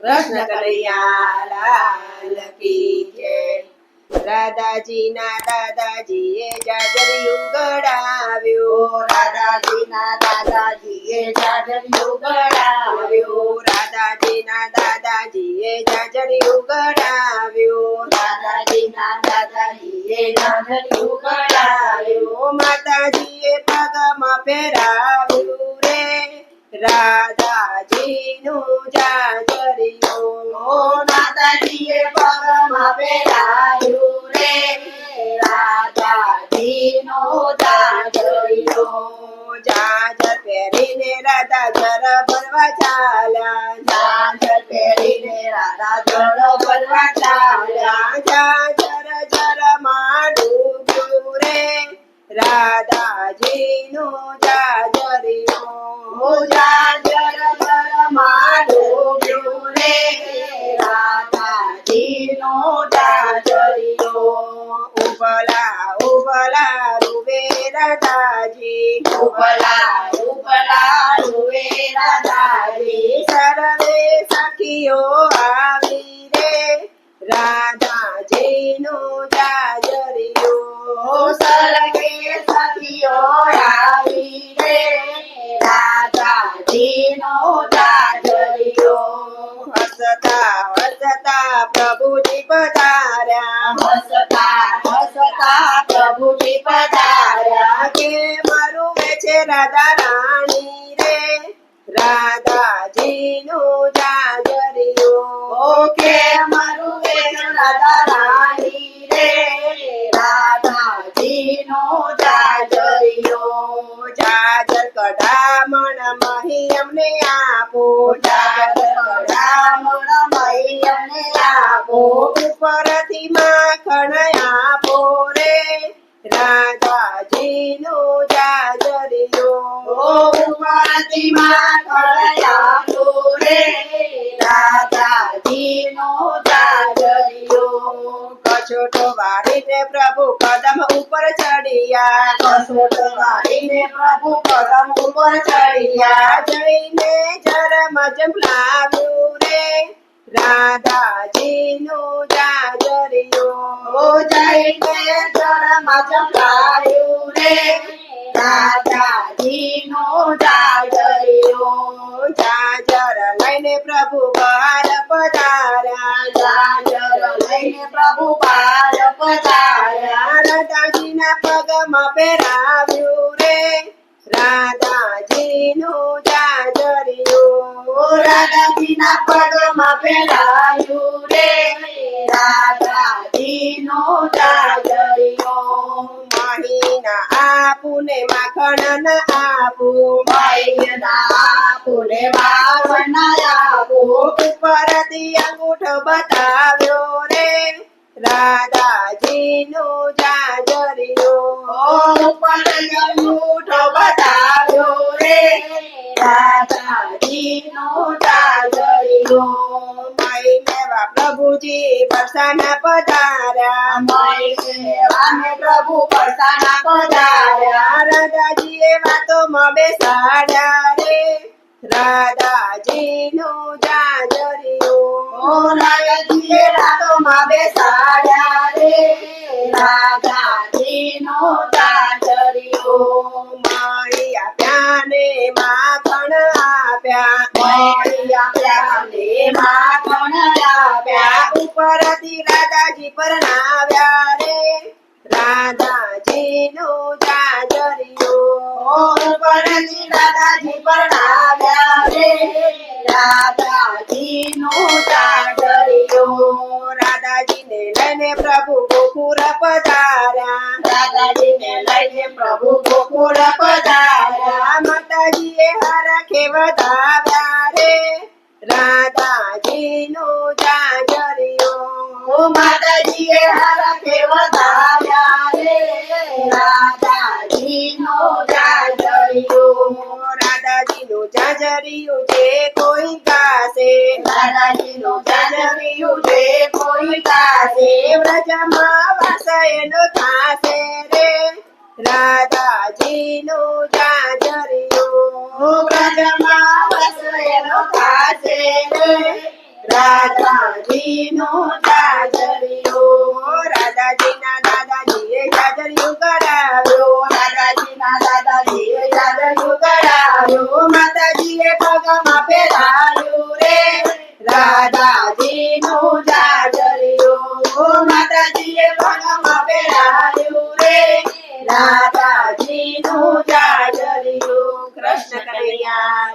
કૃષ્ણ કનૈયા લાલ કી જય। રાધાજીના દાદાજીએ જાજરિયું ગડાવ્યું, રાધાજીના દાદાજીએ જાજરિયું ગડાવ્યું, રાધાજીના દાદાજીએ જાજરિયું ગડાવ્યું, રાધાજીના દાદાજીએ જાજરિયું ગડાવ્યું, માતાજીએ પગમાં પહેરાવ્યું રે રાધાજીનું જાજરિયું, માતાજીએ પગમાં પહેરાવ્યું રે રાધાજીનો જાજરિયો, જાજર પહેરીને રાધા જર ભરવા ચાલ્યા, જાજર પહેરીને રાધા જળ ભરવા ચાલ્યા, જાજર જરમાં ડૂબ્યું રે રાધાજીનું જાજરિયું, જાજર જળમાં ડૂબ્યું રે રાધાજીનો જાજરિયો, ઉભલા ઉભલા રૂવે રાધાજી, ઉભલા ઉભલા રૂવે રાધાજી, સર્વે સખીઓ આવી રે રાધાજીનું જાજરિયું, સર્વે સખીઓ આવી રે રાધાજીનો જાજરિયો, હસતા હસતા પ્રભુજી પધાર્યા, હસતા હસતા પ્રભુજી પધાર્યા, કે મારું છે રાધા રાણી રે રાધાજીનું જાજરિયું, કે મારું વેચ રાધા રાણી રે રાધાજીનો જાજરિયો, જાજર કઢામણ મહી અમને આપો, જાજર કઢામણ મહી અમને આપો, ઉપરથી માખણ આપો રે રાધાજીનું જાજરિયું, ઉપરથી માખણ આપો રે રાધાજીનો જાજરિયો, કછોટો વાળીને પ્રભુ કદમ ઉપર ચડિયા, કસોટ વાળીને પ્રભુ કદમ ઉપર ચડ્યા, જઈને જરમ જંપલાવ્યું રે રાધાજીનું જાજરિયું, જઈને જળમાં જંપલાવ્યું રે રાધાજીનો જાજરિયો, જાજર લઈને પ્રભુ બહાર પધાર્યા, જાજર લઈને પ્રભુ બહાર પધાર્યા, રાધાજીના પગમાં પહેરાવ્યું રે રાધાજીનું જાજરિયું, રાધાજીના પગમાં પહેરાવ્યું રે રાધાજીનો જાજરિયો, મહીના આપુને માખણ ન આપું, મૈયના આપુને માખણ આપું, ઉપરથી અંગૂઠો બતાવ્યો રે રાધાજીનું જાજરિયું, ઉપર અંગૂઠો બતાવ્યો રે રાધાજીનો જાજરિયો, મહી મેવા પ્રભુજી બરસાના પધાર્યા, મય સેવાને પ્રભુ પરસાના પધાર્યા, રાધાજીએ વાતોમાં બેસાડ્યા રે રાધાજીનું જાજરિયું, રાધાજીએ રાતોમાં બેસાડ્યા રે રાધાજીનો જાજરિયો, મળી આપ્યા ને માખણ આપ્યા, મળી આપ્યા ને માખણ આપ્યા, ઉપરથી રાધાજી પરણાવ્યા રે રાધાજીનું જાજરિયું, ઉપરથી રાધાજી પરણાવ્યા રે રાધાજીનો જાજરિયો, રાધાજીને લઈને પ્રભુ ગોકુળ પધાર્યા, રાધાજીને લઈને પ્રભુ ગોકુળ પધાર્યા, માતાજીએ હરખે વધાવ્યા રે રાધાજીનું જાજરિયું, માતાજીએ હરખે વધાવ્યા રે રાધાજીનો જાજરિયો, રાધાજીનું જાજરિયું જે કોઈ ગાશે, દાદાજીનો જાજરિયું જે કોઈ ગાશે, વ્રજમાં વાસ એનો થાશે રે રાધાજીનું જાજરિયું, વ્રજમાં વસેલો થાશે રે રાધાજીનું જાજરિયું. રાધાજીના દાદાજીએ જાજરિયું કરાવ્યું. રાધાજીના દાદાજીએ જાજરિયું કરાવ્યું. માતાજીએ પગમાં પહેરાયું રે રાધાજીનું જાજરિયું. માતાજીએ પગમાં પહેરાયું રે રાધાજીનું જાજરિયું. કૃષ્ણ કનૈયા